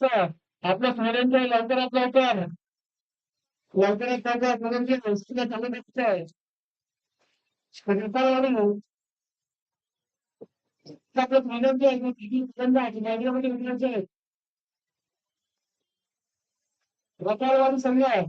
आपल्या सोन्यांच्या लवकरात लवकर लवकरात लवकर सोन्यांची वस्तूला चालू दिसत आहे. आपलं सोन्यांचे आहे किती बँकेमध्ये विकण्याचे आहेत. प्रकारवारी संघ आहे.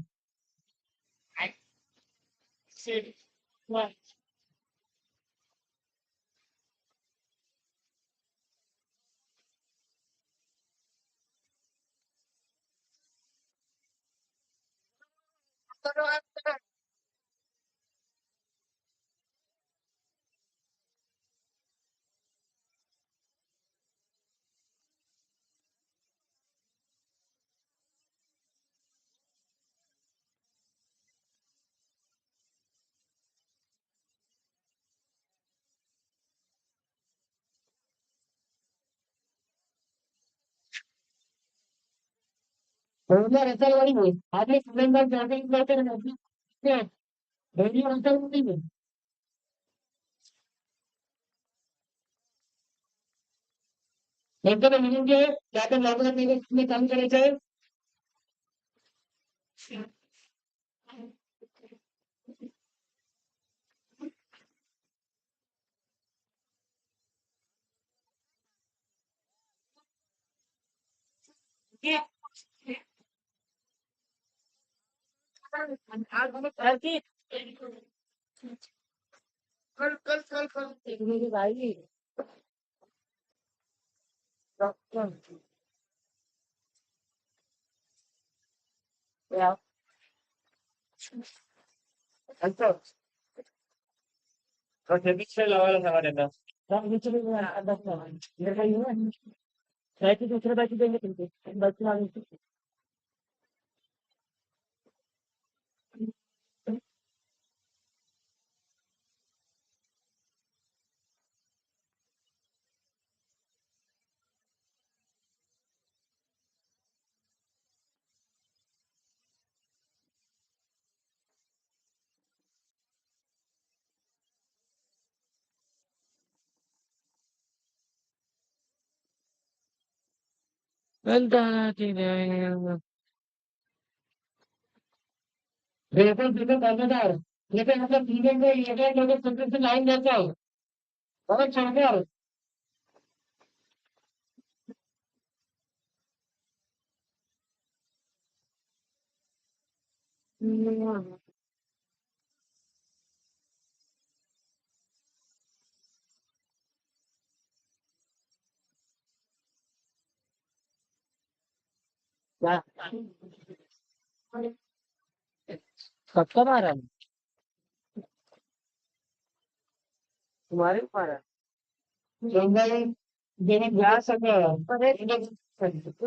पहिल्या रसालवाडी होईल आधी सुरेंद्र जॉगिंग करते रेडिओ रसालवाडी होईल नंतर विनंती आहे की आपण लवकरात लवकर काम करायचं आहे. कल कल कल कल मेरी भाई डॉक्टर या अंतर पिक्चर लावायला सांगा त्यांना दुसऱ्या बाकी देंगे तुमचे बाकी बिल्कुल बिल्कुल दावेदार लेकिन मतलब पीने में ये लोगों से लाइन जाता है बहुत शानदार सबका मारा तुम्हारे मारा जंगल देणे घ्या सगळं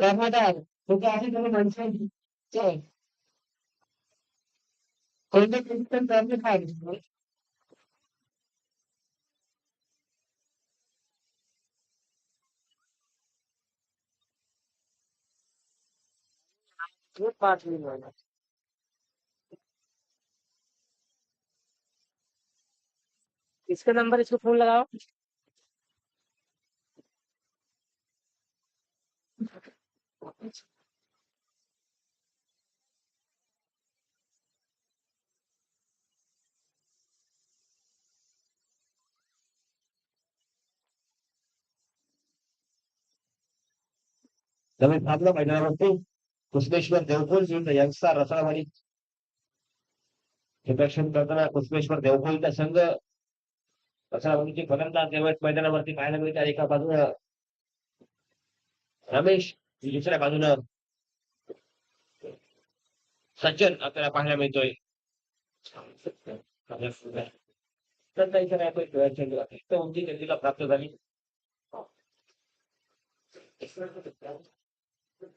दावेदार तो काही तुम्ही माणसं कोणत्या पण त्यांनी खायचं ये 5 मिनट वाला इसका नंबर इसको फोन लगाओ તમે આપણા मैदानावरती कुशलेश्वर देवखोल जो यांचा रसाळवाडी हे दर्शन करताना कुशलेश्वर देवखोलचा संघ रसाळवाडीचे फलंदाज देवत मैदानावरती पाहायला मिळतात. एका बाजूला रमेश दुसऱ्या बाजूला सज्जन आपल्याला पाहायला मिळतोय. उंची गतीला प्राप्त झाली.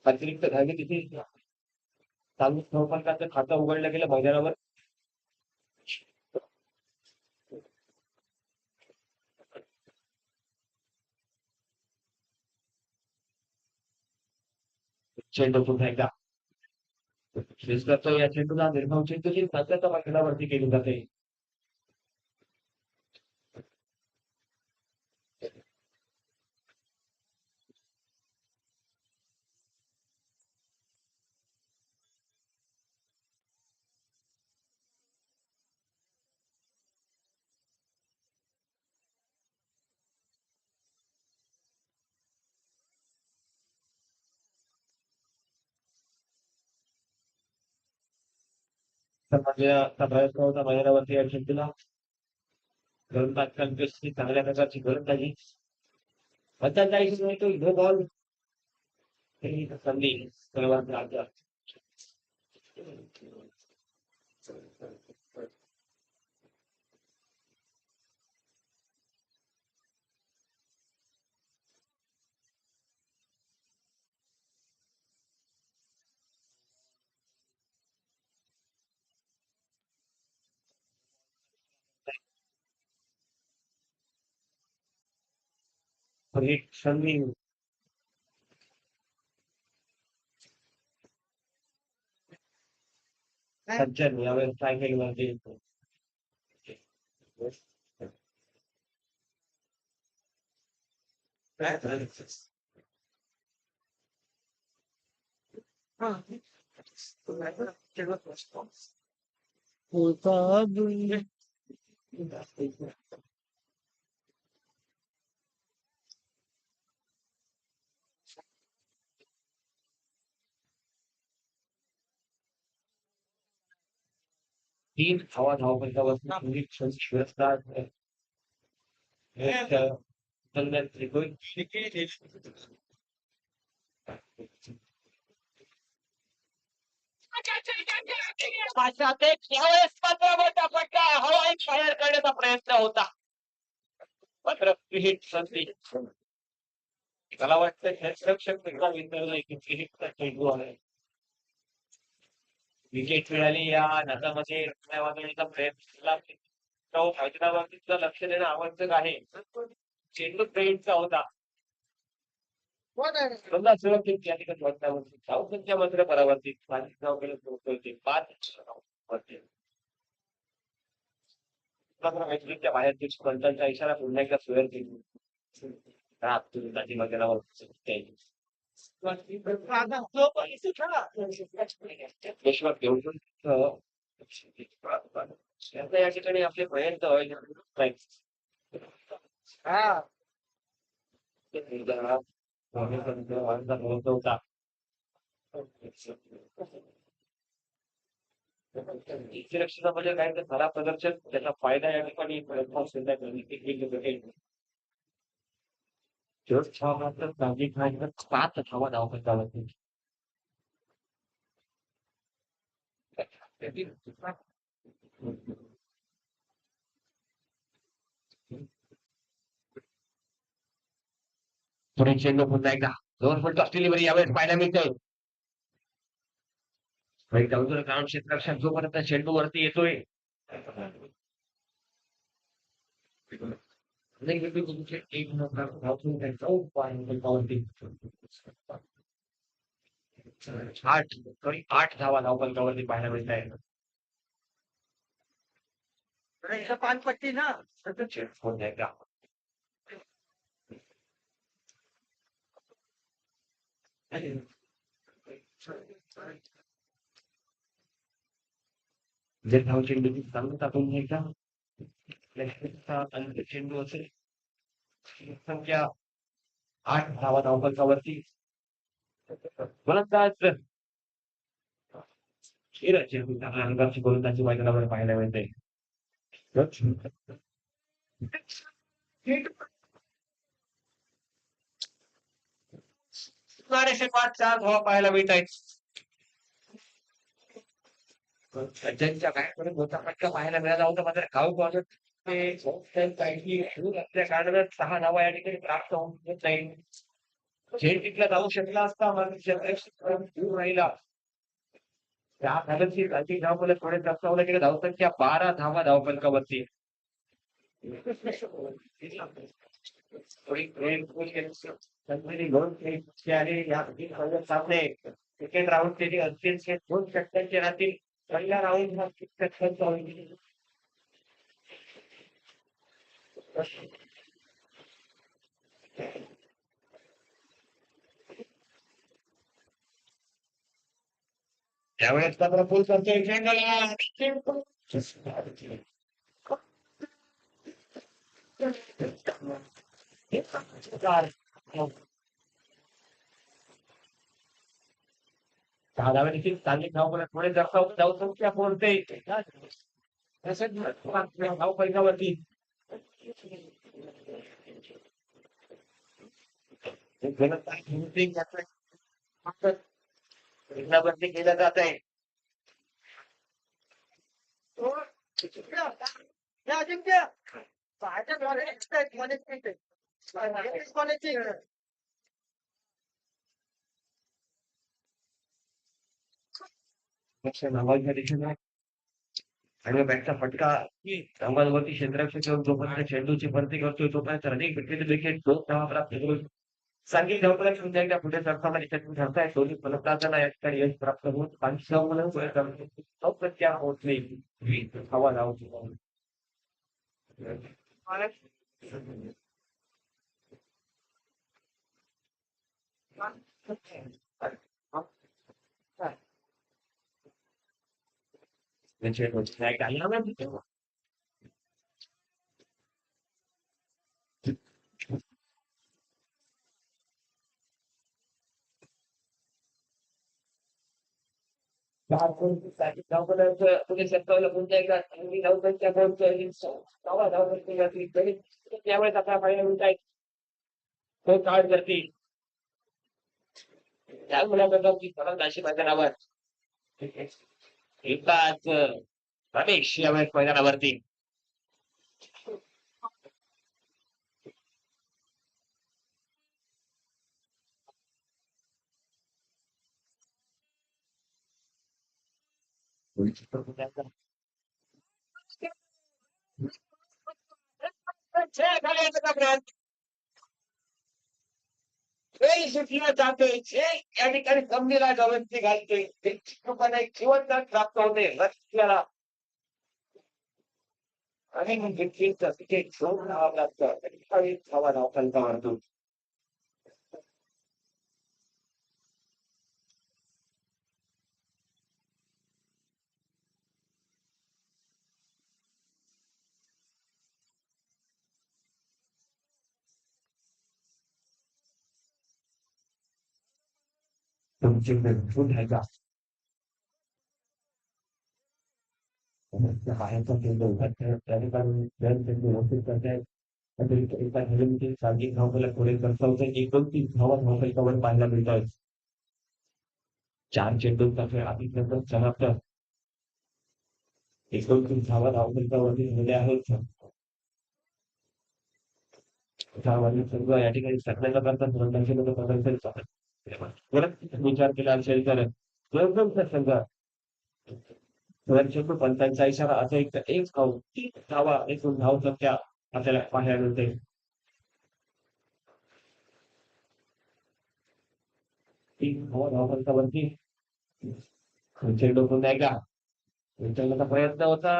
अतिरिक्त धागे तिथे चालू संपर्काचं खातं उघडलं गेलं मैदानावर. चेंडू पुन्हा एकदा करतो. या चेंडूला निर्भाव चेंडूची सातत्या मैदानावरती केली जाते. समाजाचा प्रयत्न होता मैदानावरती या चेंडूला गोलंदाज कंटेस्टची चांगल्या प्रकारची गोलंदाजी फलंदाजी तो नो बॉल संधी सर्वात राजा एक संधी सज्जन यावेळेस ट्रायंगल मध्ये तीन हवा धावपंचावरती शिरस्तात यावेळेस मात्र मोठा फटका हवा फायर करण्याचा प्रयत्न होता मात्र हिट संधी मला वाटतं क्षेत्ररक्षक एकदा विचारलंय की हिटचा चेंडू आहे विकेट मिळाली या नादामध्ये वाजवण्याचा प्रयत्न केला तो मैदानावरती लक्ष देणं आवश्यक आहे चेंडू ट्रेंडचा होता समजा सुरक्षित या ठिकाणी वाटण्यावरती धावसंख्या मात्र परावर्तित 5 पोहोचवते 5 मैत्रीच्या बाहेरची स्पर्धांचा इशारा पुन्हा एकदा सुयर केली मैदानावर विश्वास घेऊन या ठिकाणी आपले प्रयत्न होता सुरक्षितमध्ये काय तर खराब प्रदर्शन त्याचा फायदा या ठिकाणी मात्र 7 धावा धावपंचावरती पुढे चेंडू पुन्हा एकदा 2 फुट डिलिव्हरी यावेळेस पाहायला मिळतोय कारण क्षेत्ररक्षक जोपर्यंत चेंडू वरती येतोय आठ धावा धावपंचावरती पाहायला मिळत आहे पानपट्टी ना एकदा जर धाव चेंडू चांगलं टाकून एकदा चेंडू असेल संख्या 8 धावा धावपंचावरती गोलंदाज अंगाची गोलंदाजी मैदानावर पाहायला मिळते सुमारे 5-4 धावा पाहायला मिळत आहेत सज्जनच्या बॅटमध्ये मोठा फटका पाहायला मिळाला होता मात्र गाव असल्या कारणानं 6 धावा या ठिकाणी प्राप्त होऊन देत नाही झेड टिकला जाऊ शकला असता दूर राहिला त्या बॅलन्सची गाठी धावपले थोडे प्रस्तावला गेले धावसंख्या 12 धावा धावपंचावरती सामने क्रिकेट राऊंडचे अंतिम 2 षटकांचे राहतील पहिला राऊंड हा षटकांचा होईल त्यावेळेस मात्र फुल करतोय 6 धावा देखील चांगली धावफलक पुढे दर्शवून धावसंख्या पोहोचते तसेच धावफलकावरती प्रयत्नावरती केला जात आहे धावांच्या दिशेने आणि बॅटचा फटका धावांवरती क्षेत्ररक्षक येऊन जोपर्यंत चेंडूची भरती करतोय तोपर्यंत रनिंग विकेट 2 धावा प्राप्त करून चांगली धावफलक पुन्हा एकदा पुढे सरसावणार यशस्वी ठरताय दोन्ही फलंदाजांना या ठिकाणी यश प्राप्त होऊन 5 पोहोचले 20 धावा धावची त्यावेळेस आपल्या पाहिजे म्हणताय तो काळ करतील त्या मुलाखती फलंदाजी मैदानावर एकाच रमेश यावेळेस मैदानावरती सुटला जातोय या ठिकाणी गंभीर गवंती घालतोय एक जिवंत प्राप्त होते रस्त्याला आणि तिकीट घेऊन धावा प्राप्त धावा धावफलका मारतो बाहेरचा चेंडू त्याने चेंडू व्यवस्थित करतायत एका हेलमेटची साधी धावफलक पुढे दर्शवते 1-2-3 धावा धावफलकावर पाहायला मिळत आहेत 4 चेंडूंचा खेळ आधीपर्यंत समाप्त 1-2-3 धावा धावफलकावरती झालेल्या आहेत संघ या ठिकाणी सगळ्यांना करतात फलंदाजी मध्ये प्रदर्शन परत विचार केला असेल तर संघ चेंडू पंचांचा इशारा असा एक धावा एकूण धावसंख्या आपल्याला पाहायला मिळते धावफलकावरती चेंडू पुन्हा एकदा विचारण्याचा प्रयत्न होता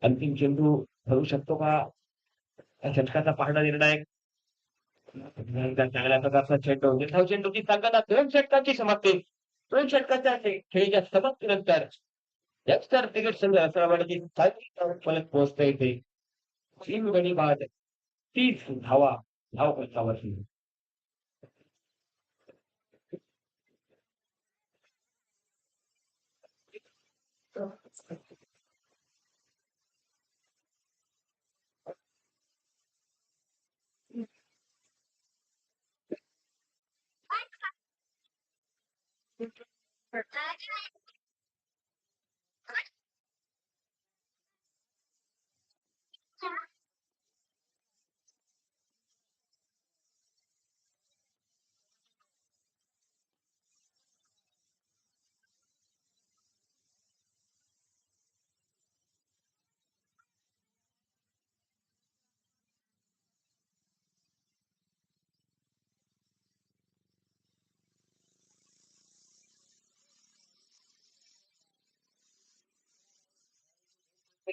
अंतिम चेंडू ठरू शकतो का षटकाचा पाहणा निर्णायक चांगल्या प्रकारचा चेंडू निर्धाव चेंडूची ताकद 2 षटकांची समाप्ती 2 षटकाच्या खेळीच्या समाप्तीनंतर यक्सर क्रिकेट संघ राष्ट्रवादी फलक पोहोचता येते 3 गडी बाद 30 धावा धावफलकावरती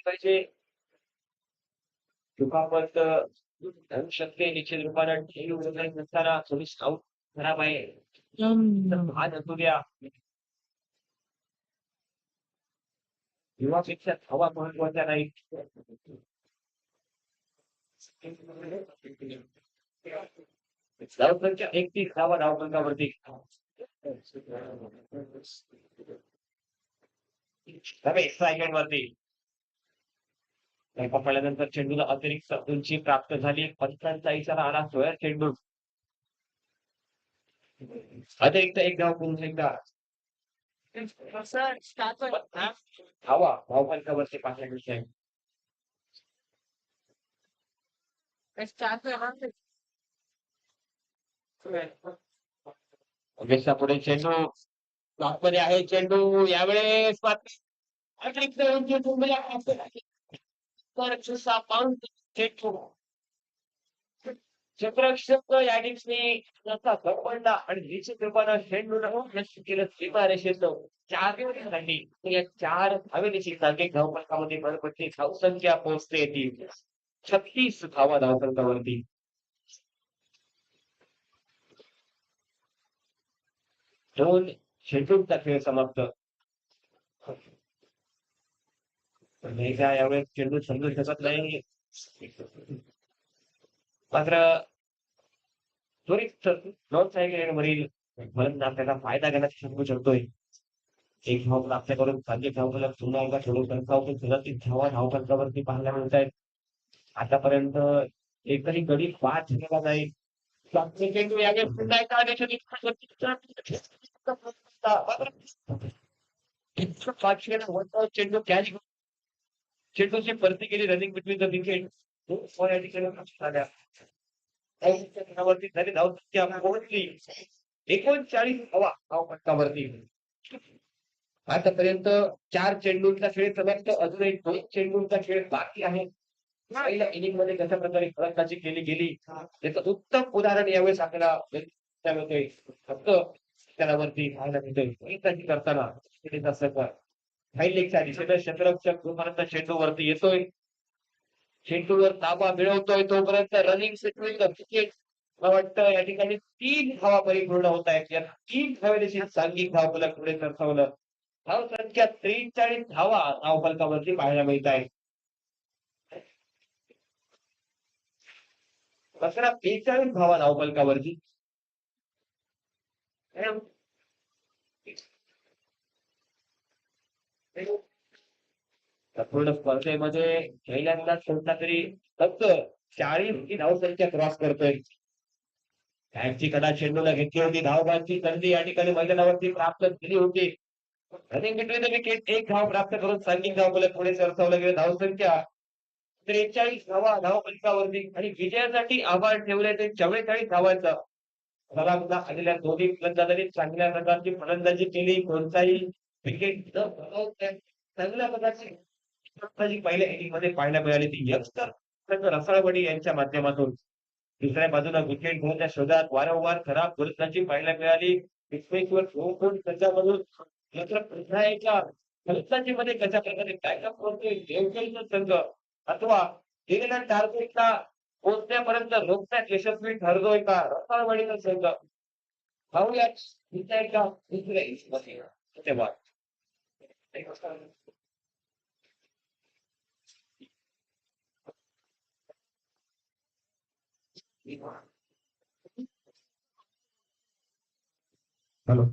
पाहिजे दुखापत धरू शकते निश्चित रूपाने नसताना थोडी आउट खराब आहे भान असू द्या युवापेक्षा धावा महत्वाच्या नाही. धावसंख्या 31 धावा धावसंख्यावरती. एक्स्ट्रा सेकंड वरती पडल्यानंतर चेंडूला अतिरिक्त उंची प्राप्त झाली. पंचांचा इशारा आला सोया चेंडू. अतिरिक्त एक धाव पुन्हा एकदा धावा धावफलकावरती पाहायला मिळते. अपेक्षा पुढे चेंडू मध्ये आहे. चेंडू यावेळेस मात्र अतिरिक्त उंची क्षेत्ररक्षक या ठिकाणी त्याचा पडला आणि निश्चित रूपानं चेंडूनं नष्ट केलं सीमारेषेत 4 धावांनी. या 4 धावेची तांत्रिक धावफलकामध्ये भर पडली. धावसंख्या पोहोचते ती 36 धावा धावफलकावरती. दोन चेंडूंचा खेळ समाप्त. मेघा यावेळेस चेंडू समजू शकत नाही. मात्र त्वरित नॉन सायकलवरील फलंदाज त्याचा फायदा घेण्यास शकू शकतोय. एक धाव प्राप्त करून खाली धावफलक पुन्हा एकदा खेळू फलकावरून 37 धावा धावफलकावरती पाहायला मिळत आहेत. आतापर्यंत एकही गडी बाद झालेला नाही. चेंडू यावेळेस पुन्हा एकदा चेंडू कॅच चेंडूची परती केली रनिंग बिटवीन द विकेट. या ठिकाणी झाली धावसंख्या पोहोचली 39 धावा धावफलकावरती. आतापर्यंत 4 चेंडूंचा खेळ समाप्त. अजून एक 2 चेंडूंचा खेळ बाकी आहे. पहिल्या इनिंग मध्ये कशा प्रकारे फलंदाजी केली गेली त्याचं उत्तम उदाहरण यावेळेस आपल्याला मिळतंय. फक्त त्यावरती पाहायला मिळतोय फलंदाजी करताना फाईलेगच्या दिशेनं क्षेत्ररक्षक जोपर्यंत चेंडूवरती येतोय चेंडूवर ताबा मिळवतोय तोपर्यंत रनिंग विकेट मला वाटतं या ठिकाणी 3 धावा परिपूर्ण होत आहेत. या 3 धावेची सांघिक धावफलक पुढे सरसावलं. धावसंख्या 43 धावा धावफलकावरती पाहायला मिळत आहे. 43 धावा धावफलकावरती. पूर्ण स्पर्धेमध्ये पहिल्यांदाच कोणता तरी फक्त 40 ही धावसंख्या क्रॉस करतोय. कॅचची कडा चेंडूला घेतली होती. धावबादची संधी या ठिकाणी मैदानावरती प्राप्त केली होती. रनिंग बिटवीन द विकेट एक धाव प्राप्त करून सांघिक धावफलक पुढे सरसावलं गेलं. धावसंख्या 43 धावा धावफलकावरती आणि विजयासाठी आव्हान ठेवले ते 44 धावांचा. सलामला आलेल्या दोन्ही फलंदाजांनी चांगल्या प्रकारची फलंदाजी केली. कोणताही विकेट न गमावता चांगल्या प्रकारची फलंदाजी पहिल्या इनिंग मध्ये पाहायला मिळाली. ती यंगस्टर रसाळवडी यांच्या माध्यमातून. दुसऱ्या बाजूला विकेट घेण्याच्या शोधात वारंवार खराब फलंदाजी पाहायला मिळाली. त्याच्यामधून मात्र पुन्हा एका फलंदाजीमध्ये कशा प्रकारे बॅकअप करतोय देवगडचा संघ अथवा दिलेल्या टार्गेटला पोहोचण्यापर्यंत रोखण्यात यशस्वी ठरतोय का रसाळवाडीचा संघ. पाहूया दुसऱ्या इनिंगमध्ये. धन्यवाद. हॅलो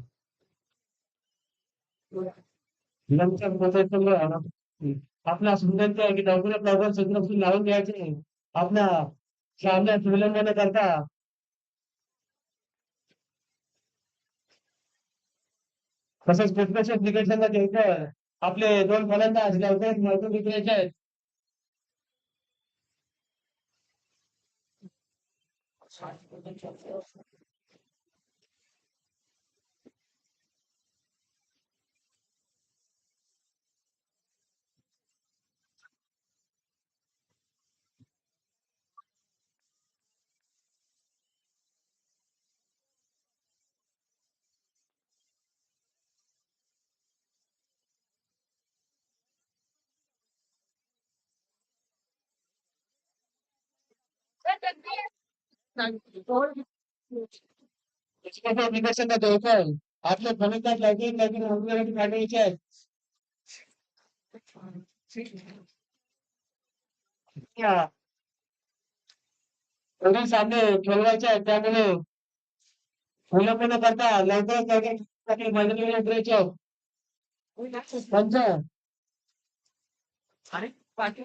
आपला सुंदर की लवकरात लवकर सत्र लावून द्यायचे आपल्या सामन्यात विलंबन करता. तसंच प्रत्यक्षात निकषांना द्यायचं. आपले 2 फलंदाज लवकरात लवकर विक्रायचे आहेत. निकषांना द्यायचं आहे. आपले फलंदाज लवकरात लवकर काढायचे आहेत. सामने खेळवायचे आहे त्यामुळे मुलं पण करता लवकरच मैदानी उतरायचे पंच अरे बाकी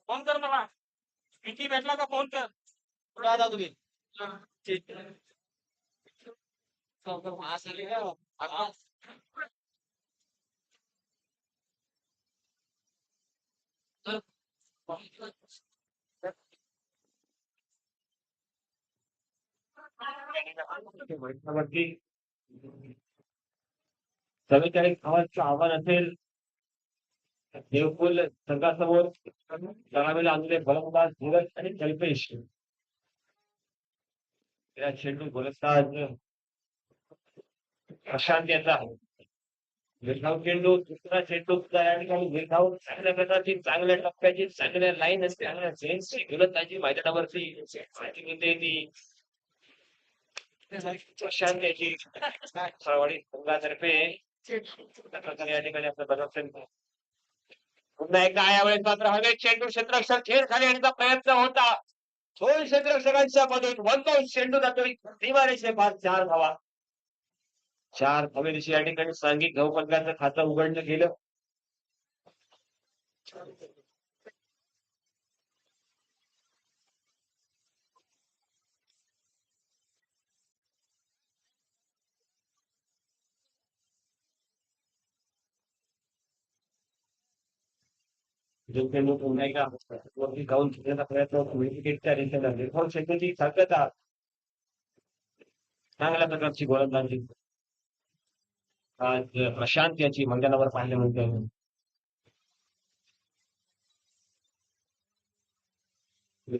फोन कर मला किती भेटला का फोन कर कुठे आता तुम्ही ठीक आहे. वरती सगळीकडे गावाचं आव्हान असेल देवकुल संघासमोर करावेला आणलेले फलंदाज धीरज आणि कल्पेश या चेंडू गोलंदाज प्रशांत याचा आहे वेळखाऊ चेंडू दुसरा चेंडू सुद्धा या ठिकाणी वेळखाऊ चांगल्या प्रकारची चांगल्या टप्प्याची चांगल्या लाईन असते आणि जेन्सची गोलंदाजी मैदानावरती येते ती प्रशांत याची सळवाडी संघातर्फे त्या प्रकारे या ठिकाणी आपलं प्रदर्शन पुन्हा एकदा यावेळेस मात्र हवे चेंडू क्षेत्ररक्षक खेळ खाली आणण्याचा प्रयत्न होता दोन क्षेत्ररक्षकांच्या मधून वन बाउंड चेंडू जातोय सीमारेषे पास 4 धावा 4 धावेनिशी या ठिकाणी सांघिक धावपंकाचं खातं उघडलं गेलं जो चेंडू पुन्हा एकदा वरती जाऊन खेळण्याचा प्रयत्न होतो विकेटच्या दिशेला वेळखाऊ चेंडूची सार्थकता चांगल्या प्रकारची गोलंदाजी आज प्रशांत याची मैदानावर पाहायला मिळते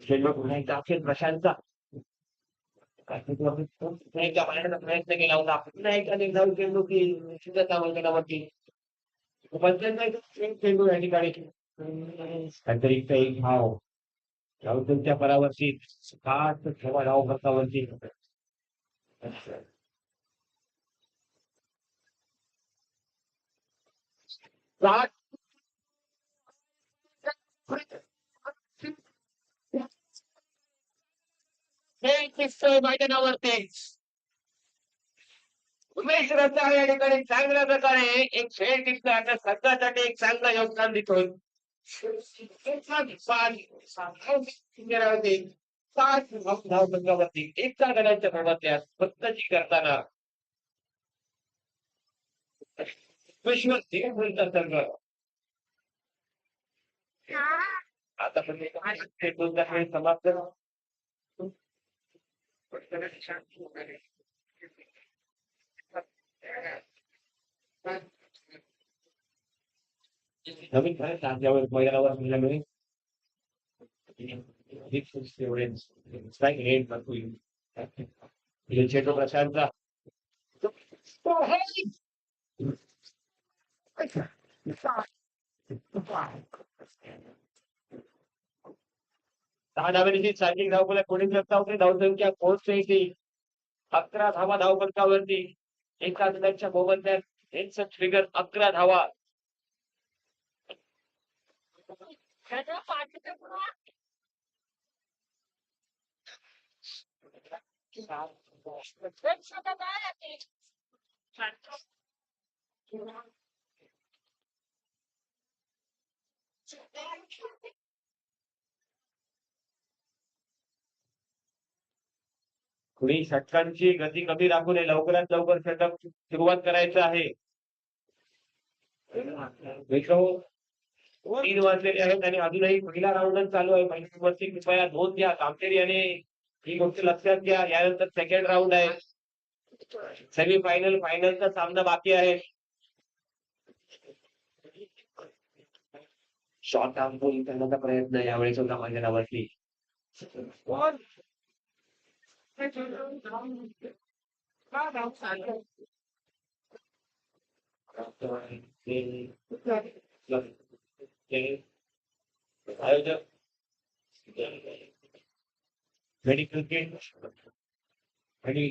चेंडू पुन्हा एकदा अखेर प्रशांतचा पुन्हा एकदा मारण्याचा प्रयत्न केला होता पुन्हा एकदा निर्धाव चेंडू की निश्चितच मैदानावरती चेंडू या ठिकाणी अतिरिक्त एक धाव राऊतच्या परावरती 7 धावा धाव फलकावरती 7 दिसतोय मैदानावरती उमेश रत्नाळ या ठिकाणी चांगल्या प्रकारे एक खेळ दिसतोय आता संघासाठी एक चांगलं योगदान देतोय 7 धाव संघावरती एका गड्यांच्या प्रभात्यात फत्तची करताना विश्व संघ आता पण ते दोनदा खेळ समाप्त. नवीन खेळ तांत्यावर मैदानावर मिळाले. चेंडू प्रशांतचा दहा धावेची चार्जिंग धावपला कोणी करता होते. धावसंख्या पोहोचते 11 धावा धावपलकावरती. एका दिवसाच्या मोबदल्यात एक फिगर 11 धावा. कुणी षटकांची गती कमी राखू नये. लवकरात लवकर षटक सुरुवात करायचं आहे. मित्रांनो 3 वाजलेले आहेत आणि अजूनही पहिला राऊंडच चालू आहे. पहिल्यावरती कृपया नोंद घ्या गांभीर्याने. ही गोष्ट लक्षात घ्या. यानंतर सेकंड राऊंड आहे. सेमीफायनल फायनलचा सामना बाकी आहे. शॉर्ट आर्म बॉल करण्याचा प्रयत्न यावेळेस होता मैदानावरती. आयोजक मेडिकल किट आणि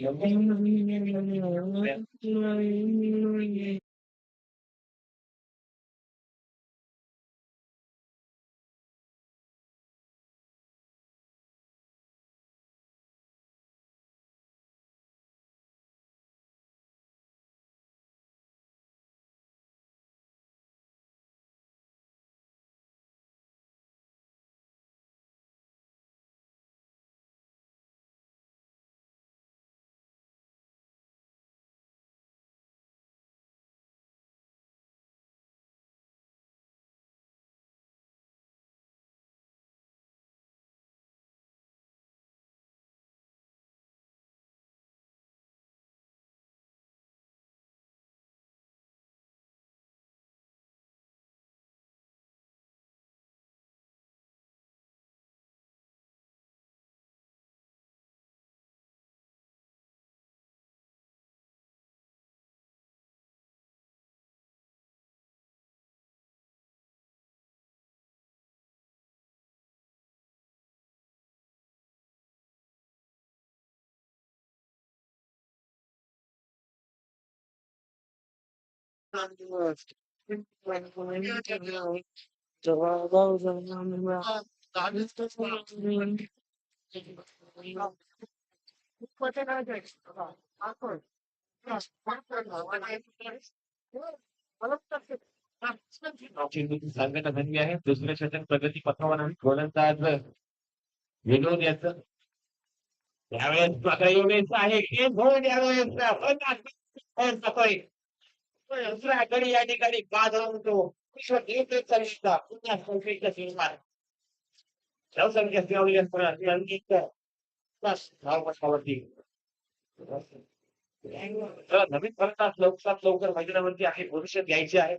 सांगण्यात धन्य आहे. दुसऱ्या षटक प्रगती पथावर आणि गोलंदाज विनोद याचं यावेळेस मात्र योगेश आहे. दुसऱ्या गडी या ठिकाणी बाद होतो. नवीन फलंदाज लवकरात लवकर मैदानावरती आहे. भविष्य द्यायचे आहे.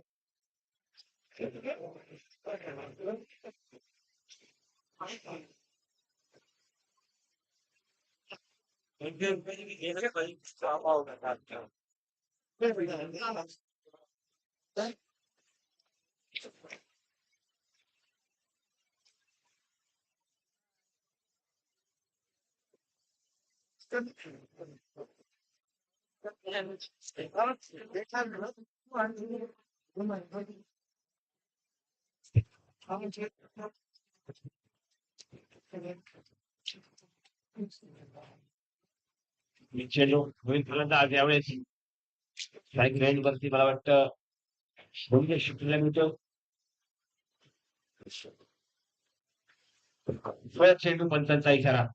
नवीन फलंदाज यावेळेस स्ट्राईक रेंज वरती मला वाटतं भूमिका शिकलेला मिळतो. चेंडू पंचांचा इशारा.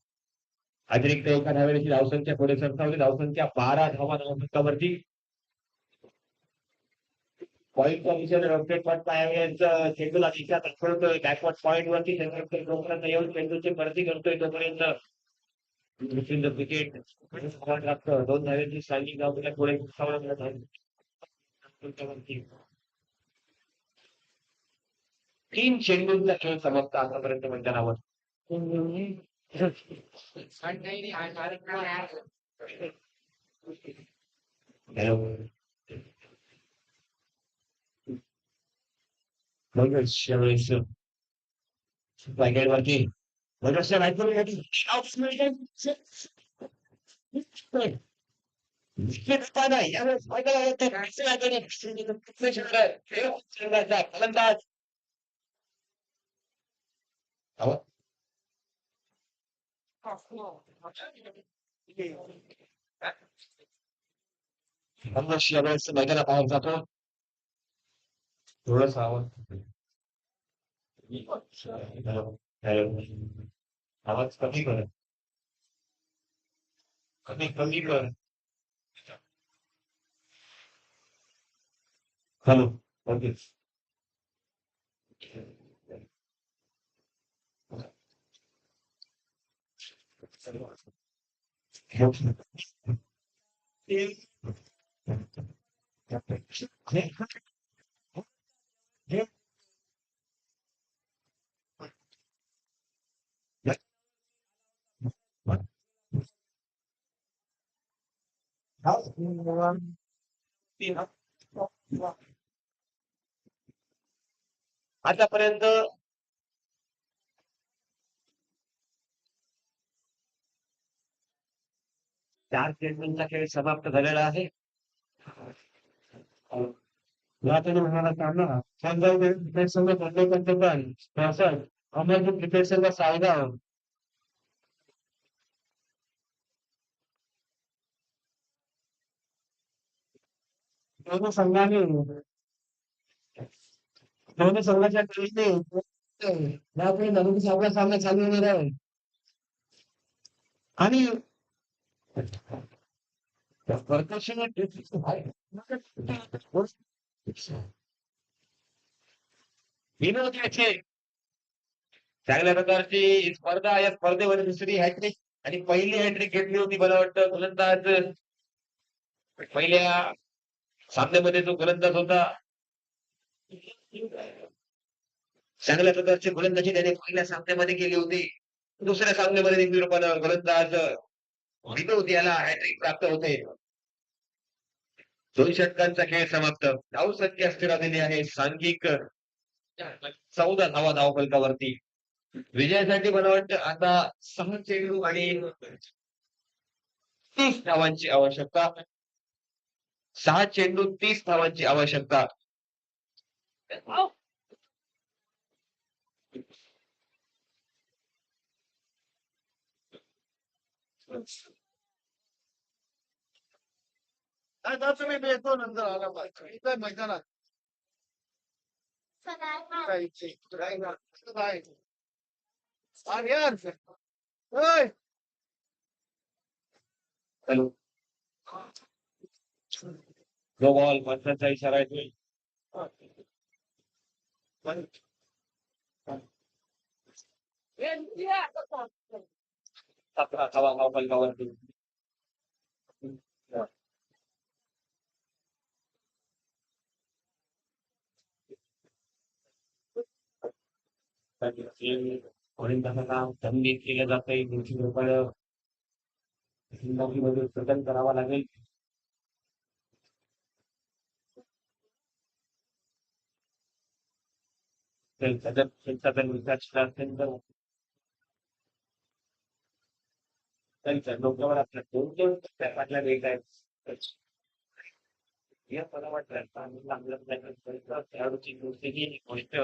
अतिरिक्त एका धावेची धावसंख्या पुढे सरसावली. धावसंख्या 12 धावा धावसंख्यावरती. पॉईंटचा विषय अपडेट पण यांचं चेंडूला दिशा दाखवतोय बॅकवर्ड पॉईंट वरती जोपर्यंत येऊन चेंडूची भरती करतोय तोपर्यंत विकेट लागतं 2 धावेची स्ट्रायकिंग गावला पुढे तीन चेंडूंचा खेळ समाप्त आतापर्यंत मैदानावर यावेळेस वरती मगरच्या रायफलसाठी यावेळेस फलंदाज यावेळेस मैदानात बाहेर जातो थोडं आवाज आवाज कमी कर कमी कर हॅलो ओके आतापर्यंत 4 चेंडूंचा खेळ समाप्त झालेला आहे म्हणाला सामना क्रिकेट संघ पंतप्रधान अमरपूर क्रिकेट संघ सायगाव दोन्ही संघाने दोन्ही संघाच्या खेळीने यापुढे नवीन आपला सामना चालू होणार आहे आणि विनोद याचे चांगल्या प्रकारची स्पर्धा या स्पर्धेमध्ये दुसरी हॅट्रिक आणि पहिली हॅट्रिक घेतली होती मला वाटतं गोलंदाज पहिल्या सामन्यामध्ये जो गोलंदाज होता चांगल्या प्रकारची गोलंदाजी त्याने पहिल्या सामन्यामध्ये केली होती दुसऱ्या सामन्यामध्ये गोलंदाज विनोद याला हॅट्रिक प्राप्त होते 2 षटकांचा खेळ समाप्त धावसंख्या स्थिर आलेली आहे सांघिक 14 धावा धावफलकावरती विजयासाठी मला वाटतं आता 6 चेंडू आणि 30 धावांची आवश्यकता 6 चेंडू 30 धावांची आवश्यकता तुम्ही भेटतो नंतर आला पाहिजे मैदानात हॅलो नो बॉल पंचांचा इशारा येतोय 17 धावा धावफलकावरती संधी केलं जात आहे 200 रुपये प्रदान करावा लागेल डोक्यावर आपल्या 2 पाटल्या वेग आहेत या मला वाटतं खेळाडूची कोणतीही गोष्ट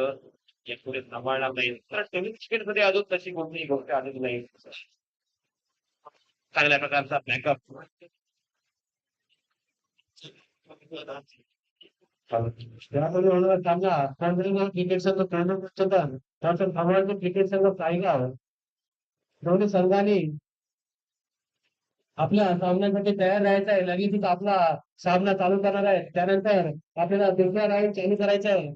यापुढे सांभाळणार नाही तर क्रिकेट मध्ये अजून तशी कोणतीही गोष्ट आलेली नाही चांगल्या प्रकारचा बॅकअप क्रिकेट संघ क्रिकेट संघ पाहिगा दोन्ही संघाने आपल्या सामन्यासाठी तयार राहायचं आहे. लगेचच आपला सामना चालू करणार आहे. त्यानंतर आपल्याला दुसरा राऊंड चालू करायचा आहे.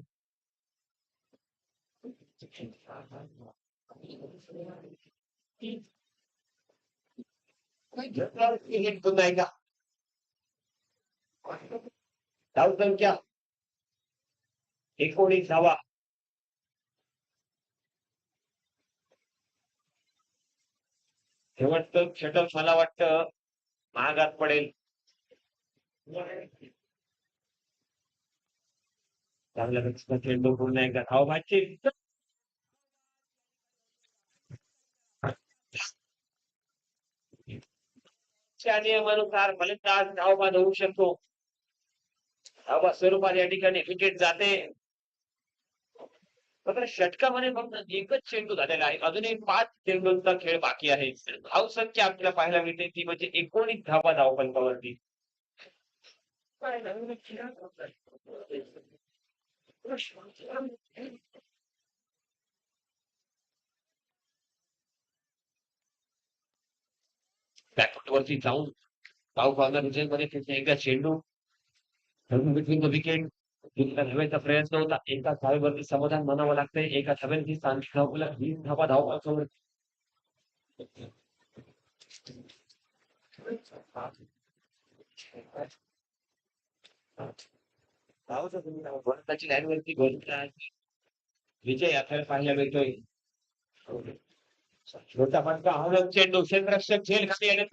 पुन्हा एकदा धावसंख्या 19 धावा. शेवटचं षटक मला वाटतं महागात पडेल. चांगल्या चेंडू पुन्हा एकदा धावबाची नियमानुसार फलंदाज धावबाद होऊ शकतो. धावा स्वरूपात या ठिकाणी विकेट जाते. मात्र षटकामध्ये फक्त एकच चेंडू झालेला आहे. अजूनही 5 चेंडूंचा खेळ बाकी आहे. धावसंख्या आपल्याला पाहायला मिळते ती म्हणजे 19 धावा धावफलकावरती. बॅकफुटवरती जाऊन धाव कॉर्नर मध्ये एकदा चेंडू बिटवीन द विकेट. दुसऱ्या धावेचा प्रयत्न होता. एका धावेवरती समाधान मानावं लागतंय. एका धावेवरती 20 धावा धावफलकावर. भारताची लाईनवरती विजय आपल्याला पाहायला मिळतोय. छोटा फटका हवेत चेंडू क्षेत्ररक्षक झेल खाली येणे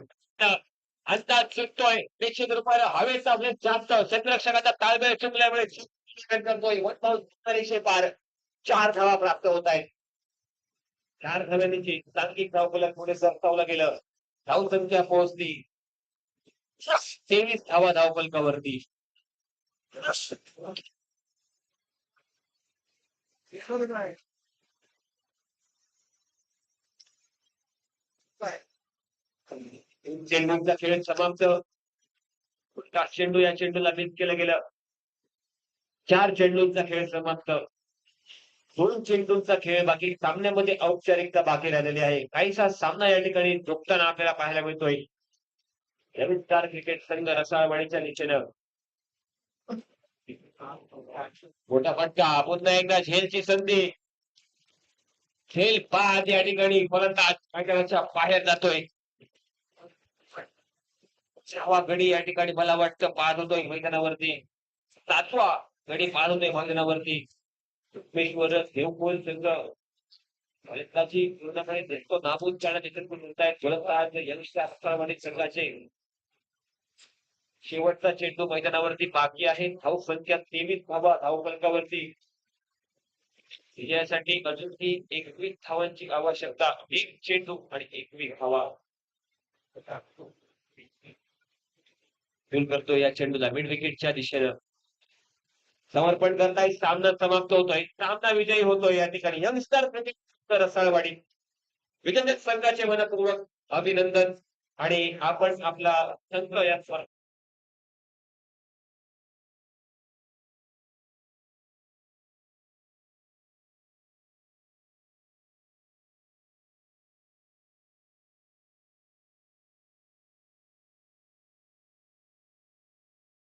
अंदाज सुटतोय. प्रेक्षक रुपयाला हवेचा आपले जास्त क्षेत्ररक्षकाचा ताळमेळ चुकल्यामुळे करतोय. 1,100 पार 4 धावा प्राप्त होत आहेत. 4 धाव्यांची सांघिक धावफलक पुढे सरसावलं गेलं. धावसंख्या पोहोचली 23 धावा धावफलकावरती. चेंडूचा खेळ समाप्त. चेंडू या चेंडूला मिस केलं गेलं. 4 चेंडूंचा खेळ समाप्त. 2 चेंडूंचा खेळ बाकी. सामन्यामध्ये औपचारिकता बाकी राहिलेली आहे. काहीसा सामना या ठिकाणी झोपताना आपल्याला पाहायला मिळतोय. नवीन स्टार क्रिकेट संघ रसाळवाडीच्या दिशेनं मोठा फटका. पुन्हा एकदा झेलची संधी. झेल बाद या ठिकाणी फलंदाज मैदानाच्या बाहेर जातोय. 6वा गडी या ठिकाणी मला वाटतं बाद होतोय मैदानावरती. 7वा गडी बाद होतोय मैदानावरती. देवकोल संघ फलंदाजी पूर्णपणे दिसतो नाबूद करण्यात येत आहेत. फलंदाज यंगस्टर संघाचे शेवटचा चेंडू मैदानावरती बाकी आहे. धावसंख्या 23 धावा धावफलकावरती. विजयासाठी अजूनही 21 धावांची आवश्यकता. 1 चेंडू आणि 21 धावा करतो या चेंडूला मिड विकेटच्या दिशेनं समर्पण करताय. सामना समाप्त होतोय. सामना विजयी होतोय या ठिकाणी यंगस्टर क्रिकेट रसाळवाडी. विजेते संघाचे मनपूर्वक अभिनंदन. आणि आपण आपला संघ या